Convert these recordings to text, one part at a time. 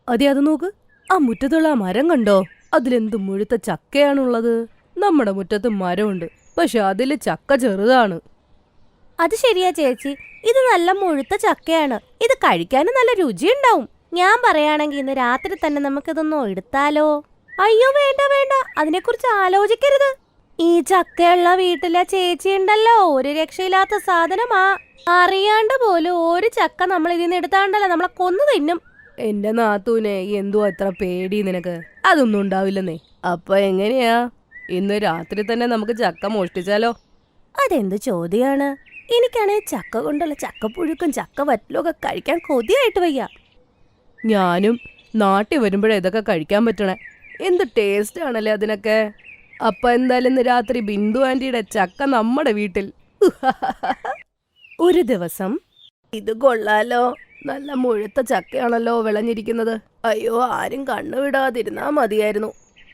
അതെ, അത് നോക്ക്. ആ മുറ്റത്തുള്ള ആ മരം കണ്ടോ? അതിലെന്ത് മുഴുത്ത ചക്കയാണുള്ളത്. നമ്മുടെ മുറ്റത്ത് മരമുണ്ട്, പക്ഷെ അതില് ചക്ക ചെറുതാണ്. അത് ശരിയാ ചേച്ചി, ഇത് നല്ല മുഴുത്ത ചക്കയാണ്. ഇത് കഴിക്കാനും നല്ല രുചിയുണ്ടാവും. ഞാൻ പറയാണെങ്കിൽ ഇന്ന് രാത്രി തന്നെ നമുക്കിതൊന്നും എടുത്താലോ? അയ്യോ വേണ്ട വേണ്ട, അതിനെക്കുറിച്ച് ആലോചിക്കരുത്. ഈ ചക്കയുള്ള വീട്ടിലെ ചേച്ചി ഉണ്ടല്ലോ, ഒരു രക്ഷയില്ലാത്ത സാധനമാ. അറിയാണ്ട് പോലും ഒരു ചക്ക നമ്മൾ ഇതിന്ന് എടുത്താണ്ടല്ലോ നമ്മളെ കൊന്നു തിന്നും. എന്റെ നാത്തൂനെ, എന്തോ അത്ര പേടി നിനക്ക്? അതൊന്നും ഉണ്ടാവില്ലെന്നേ. അപ്പൊ എങ്ങനെയാ, ഇന്ന് രാത്രി തന്നെ നമുക്ക് ചക്ക മോഷ്ടിച്ചാലോ? അതെന്ത് ചോദ്യാണ്? എനിക്കാണെ ചക്ക കൊണ്ടുള്ള ചക്കപ്പുഴുക്കും ചക്ക വറ്റലും ഒക്കെ കഴിക്കാൻ കൊതിയായിട്ട് വയ്യ. ഞാനും നാട്ടിൽ വരുമ്പോഴേ ഇതൊക്കെ കഴിക്കാൻ പറ്റണേ. എന്ത് ടേസ്റ്റ് ആണല്ലേ അതിനൊക്കെ. അപ്പൊ എന്തായാലും ഇന്ന് രാത്രി ബിന്ദു ആന്റിയുടെ ചക്ക നമ്മുടെ വീട്ടിൽ. ഒരു ദിവസം, ഇത് കൊള്ളാലോ, നല്ല മുഴുത്ത ചക്കയാണല്ലോ വിളഞ്ഞിരിക്കുന്നത്. അയ്യോ, ആരും കണ്ണു വിടാതിരുന്നാ മതിയായിരുന്നു.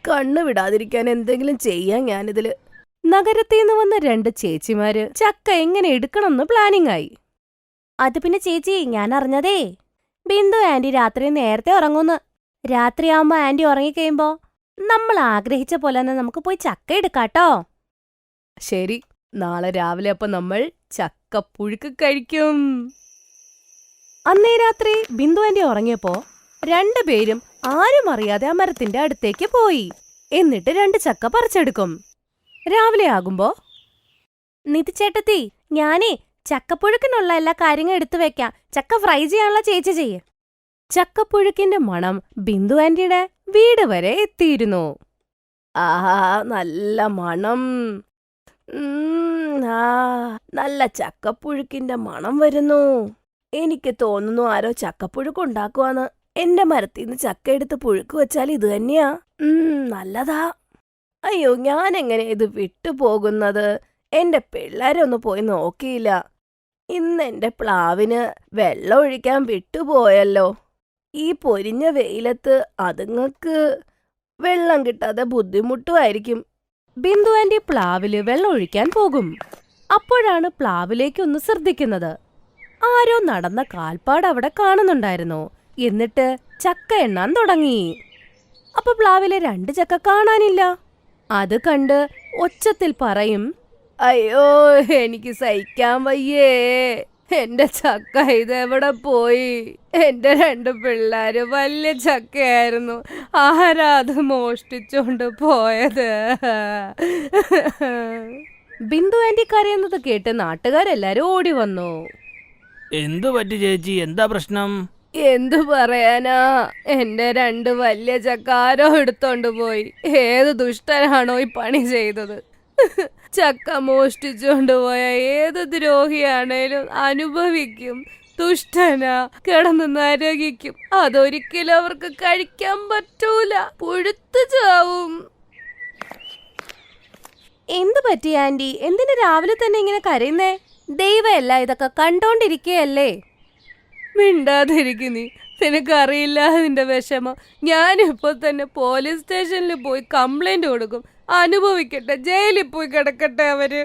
കണ്ണു വിടാതിരിക്കാൻ എന്തെങ്കിലും ചെയ്യാൻ ഞാനിതില്. നഗരത്തിൽ നിന്ന് വന്ന 2 ചേച്ചിമാര് ചക്ക എങ്ങനെ എടുക്കണമെന്ന് പ്ലാനിങ് ആയി. അത് പിന്നെ ചേച്ചി, ഞാൻ അറിഞ്ഞതേ, ബിന്ദു ആന്റി രാത്രി നേരത്തെ ഉറങ്ങുന്നു. രാത്രിയാവുമ്പോ ആന്റി ഉറങ്ങിക്കഴിയുമ്പോ നമ്മൾ ആഗ്രഹിച്ച പോലെ തന്നെ നമുക്ക് പോയി ചക്ക എടുക്കാട്ടോ. ശരി, നാളെ രാവിലെ അപ്പൊ നമ്മൾ ചക്കപ്പുഴുക്ക് കഴിക്കും. അന്നേ രാത്രി ബിന്ദു ആന്റി ഉറങ്ങിയപ്പോ 2 പേരും ആരും അറിയാതെ ആ മരത്തിന്റെ അടുത്തേക്ക് പോയി. എന്നിട്ട് 2 ചക്ക പറിച്ചെടുക്കും. രാവിലെ ആകുമ്പോ, നിധിച്ചേട്ടത്തി, ഞാനേ ചക്കപ്പുഴുക്കിനുള്ള എല്ലാ കാര്യങ്ങളും എടുത്തു വെക്കാം. ചക്ക ഫ്രൈ ചെയ്യാനുള്ള ചേച്ചി ചെയ്യ്. ചക്കപ്പുഴുക്കിന്റെ മണം ബിന്ദു ആന്റിയുടെ വീട് വരെ എത്തിയിരുന്നു. ആഹാ, നല്ല മണം. ആ, നല്ല ചക്കപ്പുഴുക്കിന്റെ മണം വരുന്നു. എനിക്ക് തോന്നുന്നു ആരോ ചക്കപ്പുഴുക്ക് ഉണ്ടാക്കുവാന്ന്. എന്റെ മരത്തിന്ന് ചക്ക എടുത്ത് പുഴുക്ക് വെച്ചാൽ ഇത് തന്നെയാ. നല്ലതാ. അയ്യോ, ഞാൻ എങ്ങനെ ഇത് വിട്ടുപോകുന്നത്? എന്റെ പിള്ളേരൊന്ന് പോയി നോക്കിയില്ല. ഇന്ന് എന്റെ പ്ലാവിന് വെള്ളം ഒഴിക്കാൻ വിട്ടുപോയല്ലോ. ഈ പൊരിഞ്ഞ വെയിലത്ത് അതുങ്ങൾക്ക് വെള്ളം കിട്ടാതെ ബുദ്ധിമുട്ടുമായിരിക്കും. ബിന്ദു ആന്റി പ്ലാവില് വെള്ളം ഒഴിക്കാൻ പോകും. അപ്പോഴാണ് പ്ലാവിലേക്ക് ശ്രദ്ധിക്കുന്നത്. ആരോ നടന്ന കാൽപ്പാട് അവിടെ കാണുന്നുണ്ടായിരുന്നു. എന്നിട്ട് ചക്ക എണ്ണാൻ തുടങ്ങി. അപ്പൊ പ്ലാവിലെ 2 ചക്ക കാണാനില്ല. അത് കണ്ട് ഒച്ചത്തിൽ പറയും, അയ്യോ, എനിക്ക് സഹിക്കാൻ വയ്യേ. എന്റെ ചക്ക ഇതെവിടെ പോയി? എന്റെ 2 പിള്ളേര് വലിയ ചക്കയായിരുന്നു. ആരാ അത് മോഷ്ടിച്ചോണ്ട് പോയത്? ബിന്ദു ആന്റി കരയുന്നത് കേട്ട് നാട്ടുകാരെല്ലാരും ഓടി വന്നു. എന്തു പറ്റി ചേച്ചി, എന്താ പ്രശ്നം? എന്തു പറയാനാ, എന്റെ 2 വലിയ ചക്ക ആരോ എടുത്തോണ്ട് പോയി. ഏത് ദുഷ്ടനാണോ ഈ പണി ചെയ്തത്? ചക്ക മോഷ്ടിച്ചോണ്ട് പോയ ഏത് ദ്രോഹിയാണേലും അനുഭവിക്കും. ദുഷ്ടനാ, കിടന്ന് നരകിക്കും. അതൊരിക്കലും അവർക്ക് കഴിക്കാൻ പറ്റൂല. പുഴുത്തു ചാവും. എന്തു പറ്റി ആന്റി? എന്തിനു രാവിലെ തന്നെ ഇങ്ങനെ കരയുന്നേ? ദൈവമല്ല ഇതൊക്കെ കണ്ടോണ്ടിരിക്കുകയല്ലേ. മിണ്ടാതിരിക്കുന്നീ, നിനക്കറിയില്ല അതിന്റെ വിഷമം. ഞാനിപ്പോ തന്നെ പോലീസ് സ്റ്റേഷനിൽ പോയി കംപ്ലൈന്റ് കൊടുക്കും. അനുഭവിക്കട്ടെ, ജയിലിൽ പോയി കിടക്കട്ടെ അവര്.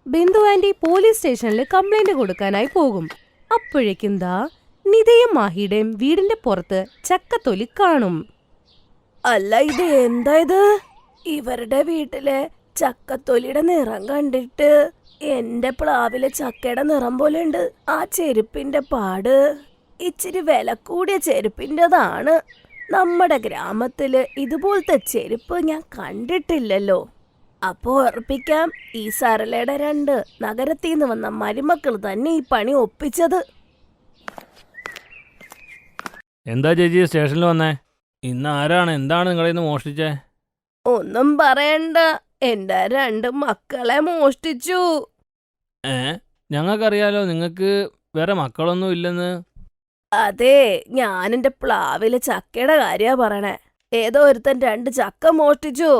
ബിന്ദു ആന്റി പോലീസ് സ്റ്റേഷനിൽ കംപ്ലൈന്റ് കൊടുക്കാനായി പോകും. അപ്പോഴേക്കും ദാ നിതയും മാഹിയുടെയും വീടിന്റെ പുറത്ത് ചക്കത്തൊലി കാണും. അല്ല, ഇത് എന്താ ഇത്? ഇവരുടെ വീട്ടിലെ ചക്കത്തൊലിയുടെ നിറം കണ്ടിട്ട് എന്റെ പ്ലാവിലെ ചക്കയുടെ നിറം പോലെ ഉണ്ട്. ആ ചെരുപ്പിന്റെ പാട് ഇച്ചിരി വില കൂടിയ ചെരുപ്പിൻ്റെതാണ്. നമ്മുടെ ഗ്രാമത്തില് ഇതുപോലത്തെ ചെരുപ്പ് ഞാൻ കണ്ടിട്ടില്ലല്ലോ. അപ്പോ ഉറപ്പിക്കാം, ഈ സരളയുടെ 2 നഗരത്തിൽ നിന്ന് വന്ന മരുമക്കൾ തന്നെ ഈ പണി ഒപ്പിച്ചത്. എന്താ ചേച്ചി സ്റ്റേഷനിൽ വന്നേ? ഇന്ന് ആരാണ്, എന്താണ് നിങ്ങളിൽ നിന്ന് മോഷ്ടിച്ചേ? ഒന്നും പറയണ്ട, എന്റെ 2 മക്കളെ മോഷ്ടിച്ചു. ഞങ്ങൾക്കറിയാലോ നിങ്ങൾക്ക് വേറെ മക്കളൊന്നും ഇല്ലെന്ന്. അതെ, ഞാൻ എന്റെ പ്ലാവിലെ ചക്കയുടെ കാര്യാ പറയണേ. ഏതോ ഒരുത്തൻ 2 ചക്ക മോഷ്ടിച്ചു.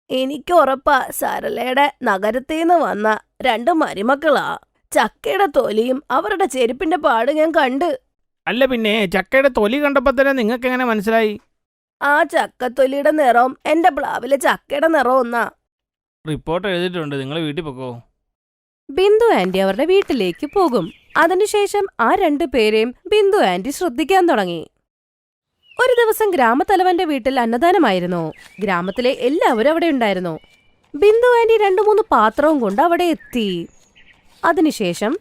എനിക്ക് ഉറപ്പാ സരളയുടെ നഗരത്തിൽ നിന്ന് വന്ന 2 മരുമക്കളാ. ചക്കയുടെ തൊലിയും അവരുടെ ചെരുപ്പിന്റെ പാട് ഞാൻ കണ്ട്. അല്ല പിന്നെ, ചക്കയുടെ തൊലി കണ്ടപ്പോ തന്നെ നിങ്ങൾക്ക് എങ്ങനെ മനസ്സിലായി? ആ ചക്കത്തൊലിയുടെ നിറവും എന്റെ പ്ലാവിലെ ചക്കയുടെ നിറവും ഒന്നാ. റിപ്പോർട്ട് എഴുതിയിട്ടുണ്ട്, നിങ്ങൾ വീട്ടിൽ പൊക്കോ. ബിന്ദു ആന്റി അവരുടെ വീട്ടിലേക്ക് പോകും. അതിനുശേഷം ആ 2 പേരെയും ബിന്ദു ആന്റി ശ്രദ്ധിക്കാൻ തുടങ്ങി. ഒരു ദിവസം ഗ്രാമത്തലവന്റെ വീട്ടിൽ അന്നദാനമായിരുന്നു. ഗ്രാമത്തിലെ എല്ലാവരും അവിടെ ഉണ്ടായിരുന്നു. ബിന്ദു ആന്റി 2-3 പാത്രവും കൊണ്ട് അവിടെ എത്തി. അതിനുശേഷം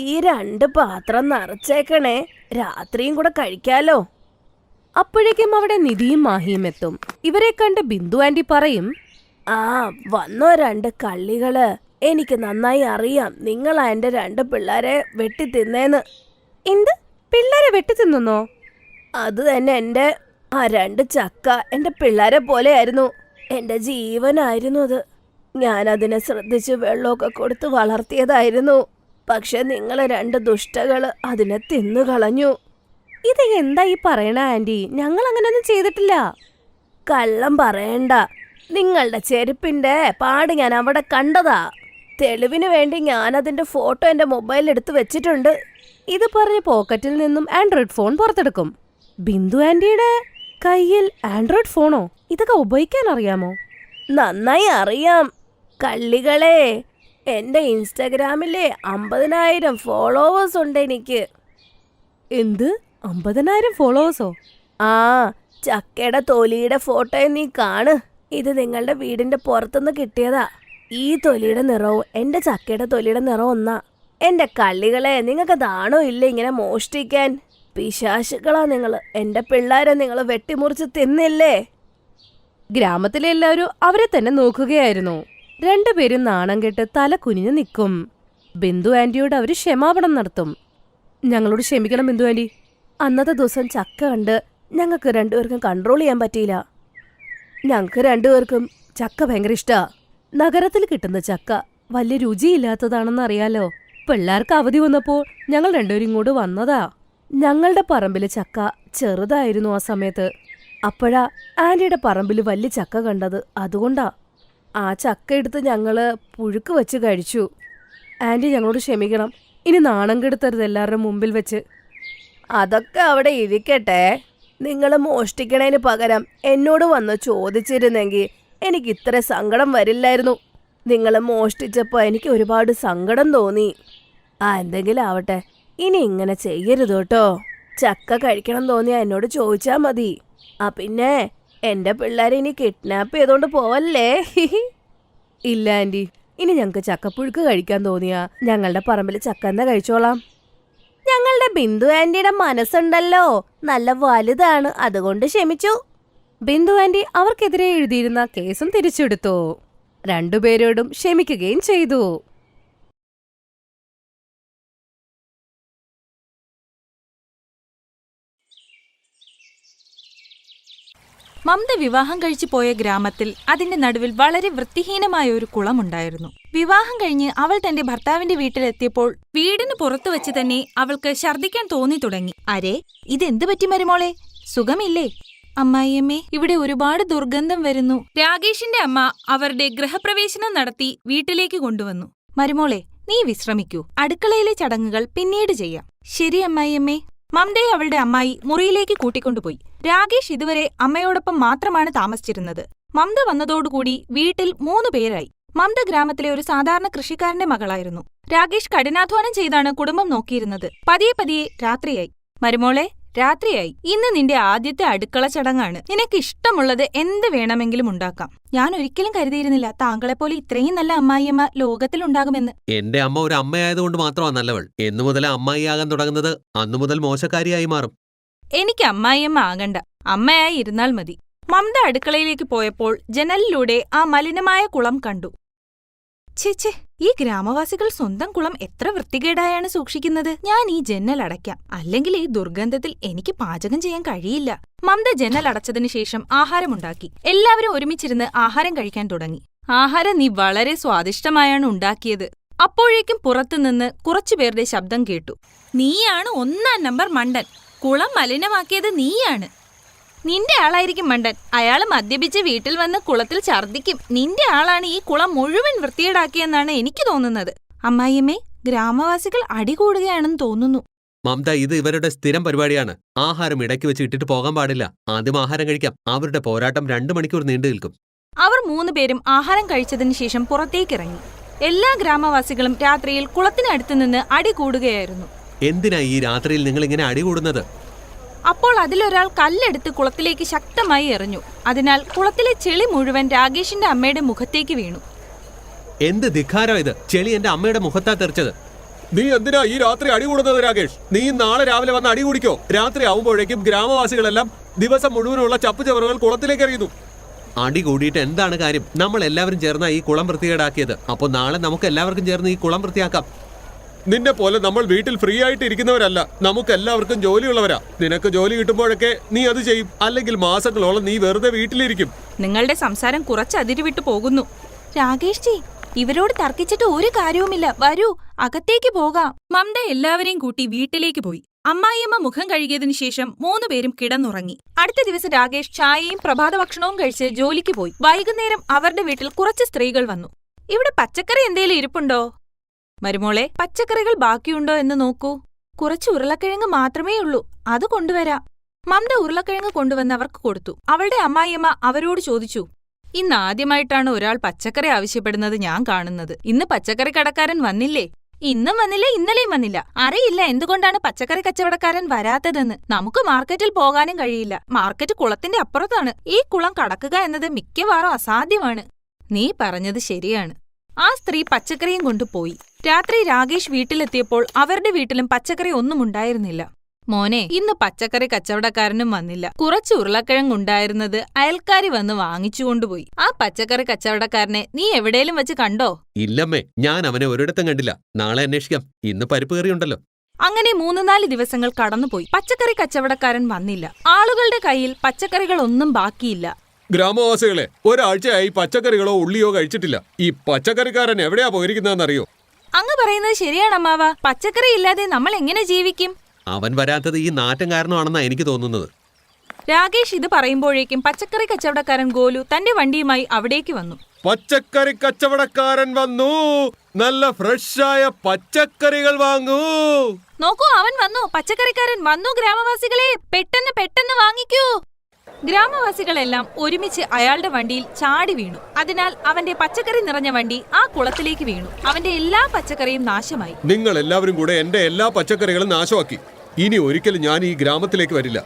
ഈ 2 പാത്രം നിറച്ചേക്കണേ, രാത്രിയും കൂടെ കഴിക്കാലോ. അപ്പോഴേക്കും അവിടെ നിധിയും മാഹിയും എത്തും. ഇവരെ കണ്ട് ബിന്ദു ആന്റി പറയും, ആ വന്നോ 2 കള്ളികള്. എനിക്ക് നന്നായി അറിയാം നിങ്ങളാ എന്റെ 2 പിള്ളേരെ വെട്ടി തിന്നേന്ന്. എന്ത്, പിള്ളേരെ വെട്ടി തിന്നോ? അത് തന്നെ, എന്റെ ആ 2 ചക്ക എന്റെ പിള്ളേരെ പോലെയായിരുന്നു. എന്റെ ജീവനായിരുന്നു അത്. ഞാനതിനെ ശ്രദ്ധിച്ച് വെള്ളമൊക്കെ കൊടുത്ത് വളർത്തിയതായിരുന്നു. പക്ഷെ നിങ്ങളെ 2 ദുഷ്ടകള് അതിനെ തിന്നു കളഞ്ഞു. ഇത് എന്താ ഈ പറയണ ആന്റി? ഞങ്ങൾ അങ്ങനെയൊന്നും ചെയ്തിട്ടില്ല. കള്ളം പറയണ്ട. നിങ്ങളുടെ ചെരുപ്പിന്റെ പാട് ഞാൻ അവിടെ കണ്ടതാ. തെളിവിന് വേണ്ടി ഞാനതിന്റെ ഫോട്ടോ എന്റെ മൊബൈലിൽ എടുത്ത് വെച്ചിട്ടുണ്ട്. ഇത് പറഞ്ഞ് പോക്കറ്റിൽ നിന്നും ആൻഡ്രോയിഡ് ഫോൺ പുറത്തെടുക്കും. ബിന്ദു ആന്റിയുടെ കയ്യിൽ ആൻഡ്രോയിഡ് ഫോണോ? ഇതൊക്കെ ഉപയോഗിക്കാൻ അറിയാമോ? നന്നായി അറിയാം കള്ളികളെ. എന്റെ ഇൻസ്റ്റഗ്രാമിലെ 50,000 ഫോളോവേഴ്സ് ഉണ്ട് എനിക്ക്. എന്ത്, 50,000 ഫോളോവേഴ്സോ? ആ ചക്കയുടെ തൊലിയുടെ ഫോട്ടോ നീ കാണ്. ഇത് നിങ്ങളുടെ വീടിന്റെ പുറത്തുനിന്ന് കിട്ടിയതാ. ഈ തൊലിയുടെ നിറവും എന്റെ ചക്കയുടെ തൊലിയുടെ നിറവും ഒന്നാ. എന്റെ കള്ളികളെ, നിങ്ങൾക്ക് ദാണോ ഇല്ല ഇങ്ങനെ മോഷ്ടിക്കാൻ? പിശാശുക്കളാ നിങ്ങൾ. എന്റെ പിള്ളേരെ നിങ്ങൾ വെട്ടിമുറിച്ച് തിന്നില്ലേ? ഗ്രാമത്തിലെ എല്ലാവരും അവരെ തന്നെ നോക്കുകയായിരുന്നു. 2 പേരും നാണം കെട്ട് തല കുനിഞ്ഞു നിൽക്കും. ബിന്ദു ആന്റിയോട് അവര് ക്ഷമാപണം നടത്തും. ഞങ്ങളോട് ക്ഷമിക്കണം ബിന്ദു ആന്റി. അന്നത്തെ ദിവസം ചക്ക കണ്ട് ഞങ്ങൾക്ക് 2 പേർക്കും കൺട്രോൾ ചെയ്യാൻ പറ്റിയില്ല. ഞങ്ങൾക്ക് 2 പേർക്കും ചക്ക ഭയങ്കര ഇഷ്ടാ. നഗരത്തിൽ കിട്ടുന്ന ചക്ക വലിയ രുചിയില്ലാത്തതാണെന്ന് അറിയാലോ. പിള്ളേർക്ക് അവധി വന്നപ്പോൾ ഞങ്ങൾ 2 പേരും ഇങ്ങോട്ട് വന്നതാ. ഞങ്ങളുടെ പറമ്പിലെ ചക്ക ചെറുതായിരുന്നു ആ സമയത്ത്. അപ്പോഴാ ആന്റിയുടെ പറമ്പിൽ വലിയ ചക്ക കണ്ടത്. അതുകൊണ്ടാ ആ ചക്ക എടുത്ത് ഞങ്ങള് പുഴുക്ക് വെച്ച് കഴിച്ചു. ആന്റി ഞങ്ങളോട് ക്ഷമിക്കണം. ഇനി നാണം കെടുത്തരുത് എല്ലാവരുടെ മുമ്പിൽ വെച്ച്. അതൊക്കെ അവിടെ ഇരിക്കട്ടെ. നിങ്ങൾ മോഷ്ടിക്കണേന് പകരം എന്നോട് വന്ന് ചോദിച്ചിരുന്നെങ്കിൽ എനിക്ക് ഇത്ര സങ്കടം വരില്ലായിരുന്നു. നിങ്ങൾ മോഷ്ടിച്ചപ്പോൾ എനിക്ക് ഒരുപാട് സങ്കടം തോന്നി. എന്തെങ്കിലും ആവട്ടെ, ഇനി ഇങ്ങനെ ചെയ്യരുത് കേട്ടോ. ചക്ക കഴിക്കണം തോന്നിയാ എന്നോട് ചോദിച്ചാ മതി. പിന്നെ എന്റെ പിള്ളേരെ ഇനി കിഡ്നാപ്പ് ചെയ്തോണ്ട് പോവല്ലേ? ഇല്ല ആന്റി, ഇനി ഞങ്ങൾക്ക് ചക്കപ്പുഴുക്ക് കഴിക്കാൻ തോന്നിയാ ഞങ്ങളുടെ പറമ്പിൽ ചക്ക തന്നെ കഴിച്ചോളാം. ഞങ്ങളുടെ ബിന്ദു ആന്റിയുടെ മനസ്സുണ്ടല്ലോ, നല്ല വലുതാണ്, അതുകൊണ്ട് ക്ഷമിച്ചു. ബിന്ദു ആന്റി അവർക്കെതിരെ എഴുതിയിരുന്ന കേസും തിരിച്ചെടുത്തു. 2 പേരോടും ക്ഷമിക്കുകയും ചെയ്തു. മമത വിവാഹം കഴിച്ചു പോയ ഗ്രാമത്തിൽ അതിന്റെ നടുവിൽ വളരെ വൃത്തിഹീനമായ ഒരു കുളമുണ്ടായിരുന്നു. വിവാഹം കഴിഞ്ഞ് അവൾ തന്റെ ഭർത്താവിന്റെ വീട്ടിലെത്തിയപ്പോൾ വീടിന് പുറത്തു വെച്ച് തന്നെ അവൾക്ക് ഛർദ്ദിക്കാൻ തോന്നി തുടങ്ങി. അരേ, ഇതെന്ത് പറ്റി മരുമോളെ? സുഖമില്ലേ? അമ്മായിയമ്മേ, ഇവിടെ ഒരുപാട് ദുർഗന്ധം വരുന്നു. രാഗേഷിന്റെ അമ്മ അവരുടെ ഗൃഹപ്രവേശനം നടത്തി വീട്ടിലേക്ക് കൊണ്ടുവന്നു. മരുമോളെ, നീ വിശ്രമിക്കൂ. അടുക്കളയിലെ ചടങ്ങുകൾ പിന്നീട് ചെയ്യാം. ശരി അമ്മായിയമ്മേ. മമതയെ അവളുടെ അമ്മായി മുറിയിലേക്ക് കൂട്ടിക്കൊണ്ടുപോയി. രാഗേഷ് ഇതുവരെ അമ്മയോടൊപ്പം മാത്രമാണ് താമസിച്ചിരുന്നത്. മമത വന്നതോടുകൂടി വീട്ടിൽ 3 പേരായി. മമത ഗ്രാമത്തിലെ ഒരു സാധാരണ കൃഷിക്കാരന്റെ മകളായിരുന്നു. രാഗേഷ് കഠിനാധ്വാനം ചെയ്താണ് കുടുംബം നോക്കിയിരുന്നത്. പതിയെ പതിയെ രാത്രിയായി. മരുമോളെ, രാത്രിയായി. ഇന്ന് നിന്റെ ആദ്യത്തെ അടുക്കള ചടങ്ങാണ്. നിനക്ക് ഇഷ്ടമുള്ളത് എന്ത് വേണമെങ്കിലും ഉണ്ടാക്കാം. ഞാൻ ഒരിക്കലും കരുതിയിരുന്നില്ല താങ്കളെപ്പോലെ ഇത്രയും നല്ല അമ്മായിയമ്മ ലോകത്തിലുണ്ടാകുമെന്ന്. എന്റെ അമ്മ ഒരു അമ്മയായതുകൊണ്ട് മാത്രമാണ് നല്ലവൾ. എന്നു മുതൽ അമ്മായിയാകാൻ തുടങ്ങുന്നത് അന്നു മുതൽ മോശക്കാരിയായി മാറും. എനിക്ക് അമ്മായിയമ്മ ആകണ്ട, അമ്മയായി ഇരുന്നാൽ മതി. മമത അടുക്കളയിലേക്ക് പോയപ്പോൾ ജനലിലൂടെ ആ മലിനമായ കുളം കണ്ടു. ഛേ, ഈ ഗ്രാമവാസികൾ സ്വന്തം കുളം എത്ര വൃത്തികേടായാണ് സൂക്ഷിക്കുന്നത്. ഞാൻ ഈ ജനൽ അടയ്ക്കാം, അല്ലെങ്കിൽ ഈ ദുർഗന്ധത്തിൽ എനിക്ക് പാചകം ചെയ്യാൻ കഴിയില്ല. മമത ജനൽ അടച്ചതിനു ശേഷം ആഹാരമുണ്ടാക്കി. എല്ലാവരും ഒരുമിച്ചിരുന്ന് ആഹാരം കഴിക്കാൻ തുടങ്ങി. ആഹാരം നീ വളരെ സ്വാദിഷ്ടമായാണ് ഉണ്ടാക്കിയത്. അപ്പോഴേക്കും പുറത്തുനിന്ന് കുറച്ചുപേരുടെ ശബ്ദം കേട്ടു. നീയാണ് 1-ാം നമ്പർ മണ്ടൻ. കുളം മലിനമാക്കിയത് നീയാണ്. നിന്റെ ആളായിരിക്കും മണ്ടൻ. അയാൾ മദ്യപിച്ച് വീട്ടിൽ വന്ന് കുളത്തിൽ ഛർദ്ദിക്കും. നിന്റെ ആളാണ് ഈ കുളം മുഴുവൻ വൃത്തിയേടാക്കിയെന്നാണ് എനിക്ക് തോന്നുന്നത്. അമ്മായിയമ്മേ, ഗ്രാമവാസികൾ അടികൂടുകയാണെന്ന് തോന്നുന്നു. മമത, ഇത് ഇവരുടെ സ്ഥിരം പരിപാടിയാണ്. ആഹാരം ഇടയ്ക്ക് വെച്ച് ഇട്ടിട്ട് പോകാൻ പാടില്ല. ആദ്യം ആഹാരം കഴിക്കാം. അവരുടെ പോരാട്ടം 2 മണിക്കൂർ നീണ്ടു നിൽക്കും. അവർ 3 പേരും ആഹാരം കഴിച്ചതിന് ശേഷം പുറത്തേക്കിറങ്ങി. എല്ലാ ഗ്രാമവാസികളും രാത്രിയിൽ കുളത്തിനടുത്ത് നിന്ന് അടികൂടുകയായിരുന്നു. എന്തിനാ ഈ രാത്രിയിൽ നിങ്ങൾ ഇങ്ങനെ അടികൂടുന്നത്? അപ്പോൾ അതിലൊരാൾ കല്ലെടുത്ത് കുളത്തിലേക്ക് ശക്തമായി എറിഞ്ഞു. അതിനാൽ കുളത്തിലെ ചെളി മുഴുവൻ രാകേഷിന്റെ അമ്മയുടെ മുഖത്തേക്ക് വീണു. എന്ത് ധിക്കാരം ഇത്! ചെളി എന്റെ അമ്മയുടെ മുഖത്താ തെറിച്ചത്. നീ എന്തിനാ ഈ രാത്രി അടി കൂടുന്നത് രാകേഷ്? നീ നാളെ രാവിലെ വന്ന് അടി കുടിക്കോ? രാത്രി ആവുമ്പോഴേക്കും ഗ്രാമവാസികളെല്ലാം ദിവസം മുഴുവനുള്ള ചപ്പുചവറുകൾ കുളത്തിലേക്ക് എറിയുന്നു. അടി കൂടിയിട്ട് എന്താണ് കാര്യം? നമ്മൾ എല്ലാവരും ചേർന്ന ഈ കുളം വൃത്തികേടാക്കിയത്. അപ്പോൾ നാളെ നമുക്ക് എല്ലാവർക്കും ചേർന്ന് ഈ കുളം വൃത്തിയാക്കാം. നിന്നെ പോലെ നമ്മൾ വീട്ടിൽ ഫ്രീ ആയിട്ട് ഇരിക്കുന്നവരല്ല. നമുക്ക് എല്ലാവർക്കും ജോലിയുള്ളവരാ. നിനക്ക് ജോലി കിട്ടുമ്പോഴൊക്കെ നീ അത് ചെയ്യും. അല്ലെങ്കിൽ മാസങ്ങളോളം നീ വെറുതെ വീട്ടിലിരിക്കും. നിങ്ങളുടെ സംസാരം കുറച്ച് അതിരുവിട്ടു പോകുന്നു. രാകേഷ് ജി, ഇവരോട് തർക്കിച്ചിട്ട് ഒരു കാര്യവുമില്ല. വരൂ, അകത്തേക്ക് പോകാം. മമത എല്ലാവരെയും കൂട്ടി വീട്ടിലേക്ക് പോയി. അമ്മായിയമ്മ മുഖം കഴുകിയതിനു ശേഷം 3 പേരും കിടന്നുറങ്ങി. അടുത്ത ദിവസം രാകേഷ് ചായയും പ്രഭാത ഭക്ഷണവും കഴിച്ച് ജോലിക്ക് പോയി. വൈകുന്നേരം അവരുടെ വീട്ടിൽ കുറച്ച് സ്ത്രീകൾ വന്നു. ഇവിടെ പച്ചക്കറി എന്തേലും ഇരിപ്പുണ്ടോ? മരുമോളെ, പച്ചക്കറികൾ ബാക്കിയുണ്ടോ എന്ന് നോക്കൂ. കുറച്ച് ഉരുളക്കിഴങ്ങ് മാത്രമേ ഉള്ളൂ, അത് കൊണ്ടുവരാം. മമത ഉരുളക്കിഴങ്ങ് കൊണ്ടുവന്ന് അവർക്ക് കൊടുത്തു. അവളുടെ അമ്മായിയമ്മ അവരോട് ചോദിച്ചു, ഇന്ന് ആദ്യമായിട്ടാണ് ഒരാൾ പച്ചക്കറി ആവശ്യപ്പെടുന്നത് ഞാൻ കാണുന്നത്. ഇന്ന് പച്ചക്കറി കടക്കാരൻ വന്നില്ലേ? ഇന്നും വന്നില്ല, ഇന്നലെയും വന്നില്ല. അറിയില്ല എന്തുകൊണ്ടാണ് പച്ചക്കറി കച്ചവടക്കാരൻ വരാത്തതെന്ന്. നമുക്ക് മാർക്കറ്റിൽ പോകാനും കഴിയില്ല. മാർക്കറ്റ് കുളത്തിന്റെ അപ്പുറത്താണ്. ഈ കുളം കടക്കുക എന്നത് മിക്കവാറും അസാധ്യമാണ്. നീ പറഞ്ഞത് ശരിയാണ്. ആ സ്ത്രീ പച്ചക്കറിയും കൊണ്ടുപോയി. രാത്രി രാകേഷ് വീട്ടിലെത്തിയപ്പോൾ അവരുടെ വീട്ടിലും പച്ചക്കറി ഒന്നും ഉണ്ടായിരുന്നില്ല. മോനെ, ഇന്ന് പച്ചക്കറി കച്ചവടക്കാരനും വന്നില്ല. കുറച്ച് ഉരുളക്കിഴങ്ങുണ്ടായിരുന്നത് അയൽക്കാരി വന്ന് വാങ്ങിച്ചുകൊണ്ടുപോയി. ആ പച്ചക്കറി കച്ചവടക്കാരനെ നീ എവിടേലും വെച്ച് കണ്ടോ? ഇല്ലമ്മേ, ഞാൻ അവനെ ഒരിടത്തും കണ്ടില്ല. നാളെ അന്വേഷിക്കാം. ഇന്ന് പരിപ്പ് കറിയുണ്ടല്ലോ. അങ്ങനെ 3-4 ദിവസങ്ങൾ കടന്നുപോയി. പച്ചക്കറി കച്ചവടക്കാരൻ വന്നില്ല. ആളുകളുടെ കയ്യിൽ പച്ചക്കറികളൊന്നും ബാക്കിയില്ല. ഗ്രാമവാസികളെ, ഒരാഴ്ചയായി പച്ചക്കറികളോ ഉള്ളിയോ കഴിച്ചിട്ടില്ല. ഈ പച്ചക്കറിക്കാരൻ എവിടെയാ പോയിരിക്കുന്നതെന്നറിയോ? അങ്ങ് പറയുന്നത് ശരിയാണ് അമ്മാവ. പച്ചക്കറി ഇല്ലാതെ നമ്മൾ എങ്ങനെ ജീവിക്കും? അവൻ വരാത്തത് ഈ നാറ്റം കാരണമാണെന്നാ എനിക്ക് തോന്നുന്നത്. രാകേഷ് ഇത് പറയുമ്പോഴേക്കും പച്ചക്കറി കച്ചവടക്കാരൻ ഗോലു തന്റെ വണ്ടിയുമായി അവിടേക്ക് വന്നു. പച്ചക്കറി കച്ചവടക്കാരൻ വന്നു. നല്ല ഫ്രഷായ പച്ചക്കറികൾ വാങ്ങൂ. നോക്കൂ, അവൻ വന്നു. പച്ചക്കറിക്കാരൻ വന്നു. ഗ്രാമവാസികളെ, പെട്ടെന്ന് പെട്ടെന്ന് വാങ്ങിക്കൂ. ഗ്രാമവാസികളെല്ലാം ഒരുമിച്ച് അയാളുടെ വണ്ടിയിൽ ചാടി വീണു. അതിനാൽ അവന്റെ പച്ചക്കറി നിറഞ്ഞ വണ്ടി ആ കുളത്തിലേക്ക് വീണു. അവന്റെ എല്ലാ പച്ചക്കറിയും നാശമായി. നിങ്ങൾ എല്ലാവരും കൂടെ എന്റെ എല്ലാ പച്ചക്കറികളും നാശമാക്കി. ഇനി ഒരിക്കലും ഞാൻ ഈ ഗ്രാമത്തിലേക്ക് വരില്ല.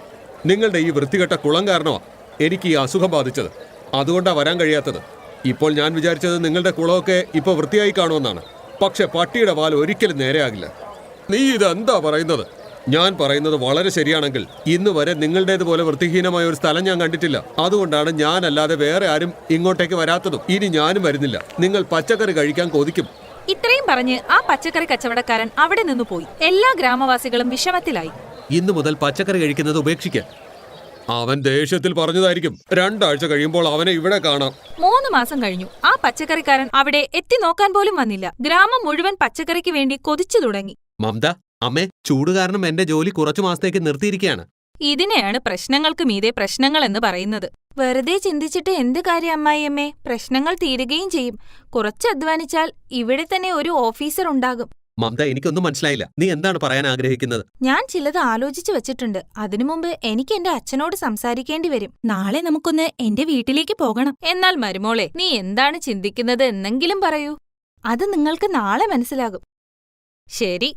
നിങ്ങളുടെ ഈ വൃത്തികെട്ട കുളം കാരണമാ എനിക്ക് ഈ അസുഖം ബാധിച്ചത്. അതുകൊണ്ടാ വരാൻ കഴിയാത്തത്. ഇപ്പോൾ ഞാൻ വിചാരിച്ചത് നിങ്ങളുടെ കുളമൊക്കെ ഇപ്പൊ വൃത്തിയായി കാണുമെന്നാണ്. പക്ഷെ പട്ടിയുടെ വാൽ ഒരിക്കലും നേരെയാകില്ല. നീ ഇതെന്താ പറയുന്നത്? ഞാൻ പറയുന്നത് വളരെ ശരിയാണെങ്കിൽ ഇന്ന് വരെ നിങ്ങളുടേതുപോലെ വൃത്തിഹീനമായ ഒരു സ്ഥലം ഞാൻ കണ്ടിട്ടില്ല. അതുകൊണ്ടാണ് ഞാനല്ലാതെ വേറെ ആരും ഇങ്ങോട്ടേക്ക് വരാത്തതും. ഇനി ഞാനും വരുന്നില്ല. നിങ്ങൾ പച്ചക്കറി കഴിക്കാൻ കൊതിക്കും. ഇത്രയും പറഞ്ഞ് ആ പച്ചക്കറി കച്ചവടക്കാരൻ അവിടെ നിന്ന് പോയി. എല്ലാ ഗ്രാമവാസികളും വിഷമത്തിലായി. ഇന്നു മുതൽ പച്ചക്കറി കഴിക്കുന്നത് ഉപേക്ഷിക്കാൻ. അവൻ ദേഷ്യത്തിൽ പറഞ്ഞതായിരിക്കും. 2 ആഴ്ച കഴിയുമ്പോൾ അവനെ ഇവിടെ കാണാം. 3 മാസം കഴിഞ്ഞു. ആ പച്ചക്കറിക്കാരൻ അവിടെ എത്തി നോക്കാൻ പോലും വന്നില്ല. ഗ്രാമം മുഴുവൻ പച്ചക്കറിക്ക് വേണ്ടി കൊതിച്ചു തുടങ്ങി. മമത, അമ്മേ, ചൂട് കാരണം എന്റെ ജോലി കുറച്ചു മാസത്തേക്ക് നിർത്തിയിരിക്കുകയാണ്. ഇതിനെയാണ് പ്രശ്നങ്ങൾക്ക് മീതെ പ്രശ്നങ്ങൾ എന്ന് പറയുന്നത്. വെറുതെ ചിന്തിച്ചിട്ട് എന്ത് കാര്യം അമ്മായിയമ്മേ? പ്രശ്നങ്ങൾ തീരുകയും ചെയ്യും. കുറച്ച് അധ്വാനിച്ചാൽ ഇവിടെ തന്നെ ഒരു ഓഫീസർ ഉണ്ടാകും. മമത, എനിക്കൊന്നും മനസ്സിലായില്ല. നീ എന്താണ് പറയാൻ ആഗ്രഹിക്കുന്നത്? ഞാൻ ചിലത് ആലോചിച്ചു വച്ചിട്ടുണ്ട്. അതിനു മുമ്പ് എനിക്ക് എന്റെ അച്ഛനോട് സംസാരിക്കേണ്ടി വരും. നാളെ നമുക്കൊന്ന് എന്റെ വീട്ടിലേക്ക് പോകണം. എന്നാൽ മരുമോളെ, നീ എന്താണ് ചിന്തിക്കുന്നത് എന്നെങ്കിലും പറയൂ. അത് നിങ്ങൾക്ക് നാളെ മനസ്സിലാകും. ശരി.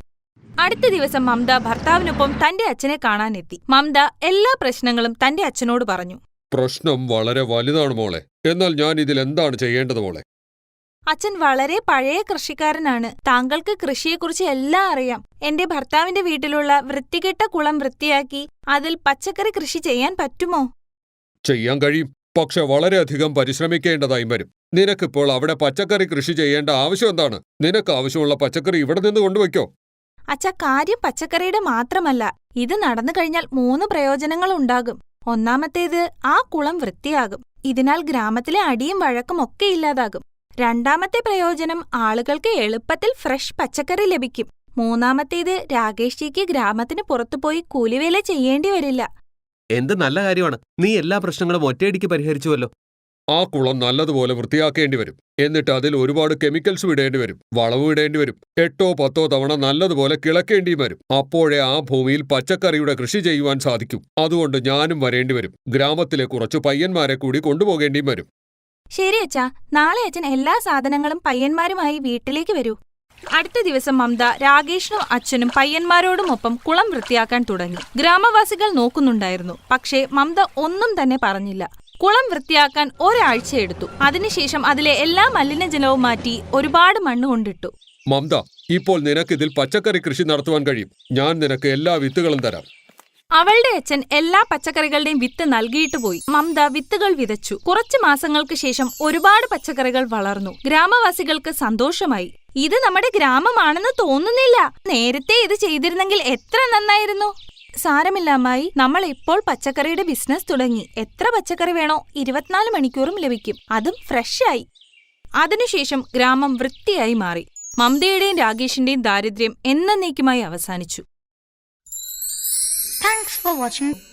അടുത്ത ദിവസം മമത ഭർത്താവിനൊപ്പം തന്റെ അച്ഛനെ കാണാനെത്തി. മമത എല്ലാ പ്രശ്നങ്ങളും തന്റെ അച്ഛനോട് പറഞ്ഞു. പ്രശ്നം വളരെ വലുതാണ് മോളെ. എന്നാൽ ഞാൻ ഇതിൽ എന്താണ് ചെയ്യേണ്ടത് മോളെ? അച്ഛൻ വളരെ പഴയ കൃഷിക്കാരനാണ്. താങ്കൾക്ക് കൃഷിയെക്കുറിച്ച് എല്ലാം അറിയാം. എന്റെ ഭർത്താവിന്റെ വീട്ടിലുള്ള വൃത്തികെട്ട കുളം വൃത്തിയാക്കി അതിൽ പച്ചക്കറി കൃഷി ചെയ്യാൻ പറ്റുമോ? ചെയ്യാൻ കഴിയും. പക്ഷെ വളരെയധികം പരിശ്രമിക്കേണ്ടതായി വരും. നിനക്കിപ്പോൾ അവിടെ പച്ചക്കറി കൃഷി ചെയ്യേണ്ട ആവശ്യം എന്താണ്? നിനക്ക് ആവശ്യമുള്ള പച്ചക്കറി ഇവിടെ നിന്ന് കൊണ്ടുവയ്ക്കോ? അച്ഛ, കാര്യം പച്ചക്കറിയുടെ മാത്രമല്ല. ഇത് നടന്നു കഴിഞ്ഞാൽ 3 പ്രയോജനങ്ങൾ ഉണ്ടാകും. ഒന്നാമത്തേത്, ആ കുളം വൃത്തിയാകും. ഇതിനാൽ ഗ്രാമത്തിലെ അടിയും വഴക്കും ഒക്കെ ഇല്ലാതാകും. രണ്ടാമത്തെ പ്രയോജനം, ആളുകൾക്ക് എളുപ്പത്തിൽ ഫ്രഷ് പച്ചക്കറി ലഭിക്കും. മൂന്നാമത്തേത്, രാകേഷ്ജിക്ക് ഗ്രാമത്തിന് പുറത്തുപോയി കൂലിവേല ചെയ്യേണ്ടി വരില്ല. എന്ത് നല്ല കാര്യമാണ്. നീ എല്ലാ പ്രശ്നങ്ങളും ഒറ്റയടിക്ക് പരിഹരിച്ചുവല്ലോ. ആ കുളം നല്ലതുപോലെ വൃത്തിയാക്കേണ്ടി വരും. എന്നിട്ട് അതിൽ ഒരുപാട് കെമിക്കൽസ് വിടേണ്ടി വരും. വളവ് വിടേണ്ടി വരും. 8-10 തവണ നല്ലതുപോലെ കിളക്കേണ്ടിയും വരും. അപ്പോഴേ ആ ഭൂമിയിൽ പച്ചക്കറിയുടെ കൃഷി ചെയ്യുവാൻ സാധിക്കും. അതുകൊണ്ട് ഞാനും വരേണ്ടി വരും. ഗ്രാമത്തിലെ കുറച്ച് പയ്യന്മാരെ കൂടി കൊണ്ടുപോകേണ്ടിയും വരും. ശരി അച്ഛാ, നാളെ അച്ഛൻ എല്ലാ സാധനങ്ങളും പയ്യന്മാരുമായി വീട്ടിലേക്ക് വരൂ. അടുത്ത ദിവസം മമത രാകേഷിനും അച്ഛനും പയ്യന്മാരോടുമൊപ്പം കുളം വൃത്തിയാക്കാൻ തുടങ്ങി. ഗ്രാമവാസികൾ നോക്കുന്നുണ്ടായിരുന്നു. പക്ഷേ മമത ഒന്നും തന്നെ പറഞ്ഞില്ല. കുളം വൃത്തിയാക്കാൻ ഒരാഴ്ച എടുത്തു. അതിനുശേഷം അതിലെ എല്ലാ മലിനജലവും മാറ്റി ഒരുപാട് മണ്ണ് കൊണ്ടിട്ടു. മമത, ഇപ്പോൾ നിനക്ക് ഇതിൽ പച്ചക്കറി കൃഷി നടത്തുവാൻ കഴിയും. ഞാൻ നിനക്ക് എല്ലാ വിത്തുകളും തരാം. അവളുടെ അച്ഛൻ എല്ലാ പച്ചക്കറികളുടെയും വിത്ത് നൽകിയിട്ട് പോയി. മമത വിത്തുകൾ വിതച്ചു. കുറച്ചു മാസങ്ങൾക്ക് ശേഷം ഒരുപാട് പച്ചക്കറികൾ വളർന്നു. ഗ്രാമവാസികൾക്ക് സന്തോഷമായി. ഇത് നമ്മുടെ ഗ്രാമമാണെന്ന് തോന്നുന്നില്ല. നേരത്തെ ഇത് ചെയ്തിരുന്നെങ്കിൽ എത്ര നന്നായിരുന്നു. സാരമില്ല അമ്മായി, നമ്മൾ ഇപ്പോൾ പച്ചക്കറിയുടെ ബിസിനസ് തുടങ്ങി. എത്ര പച്ചക്കറി വേണോ 24 മണിക്കൂറും ലഭിക്കും, അതും ഫ്രഷായി. അതിനുശേഷം ഗ്രാമം വൃത്തിയായി മാറി. മമതയുടെയും രാകേഷിന്റെയും ദാരിദ്ര്യം എന്നേക്കുമായി അവസാനിച്ചു. Thanks for watching.